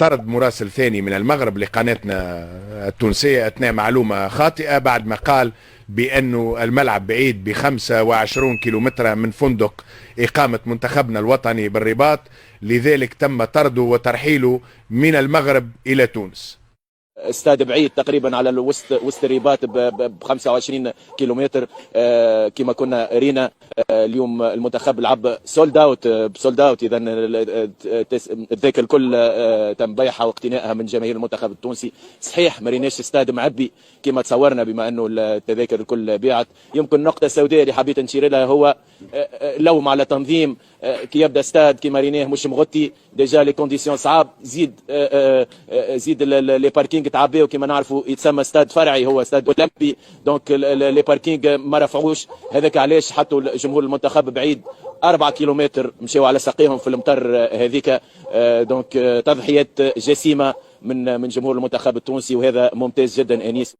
طرد مراسل ثاني من المغرب لقناتنا التونسية أثناء معلومة خاطئة بعد ما قال بأنه الملعب بعيد ب25 كيلومتر من فندق إقامة منتخبنا الوطني بالرباط، لذلك تم طرده وترحيله من المغرب إلى تونس. استاد بعيد تقريبا على وسط الرباط ب 25 كيلومتر. كما كنا رينا اليوم المنتخب لعب سولد اوت اذا الذاك الكل تم بيعها واقتنائها من جماهير المنتخب التونسي. صحيح ما ريناش استاد معبي كما تصورنا بما انه التذاكر الكل بيعت. يمكن النقطه السوداء اللي حبيت نشير لها هو لوم على تنظيم كي يبدا استاد كيما ريناه مش مغطي ديجا لي كونديسيون صعاب، زيد لي باركينغ تعباو كيما نعرفوا يتسمى استاد فرعي هو استاد اولمبي، دونك لي باركينغ ما رفعوش. هذاك علاش حطوا جمهور المنتخب بعيد 4 كيلومتر مشاو على ساقيهم في المطر هذيك. دونك تضحيات جسيمه من جمهور المنتخب التونسي، وهذا ممتاز جدا انيس.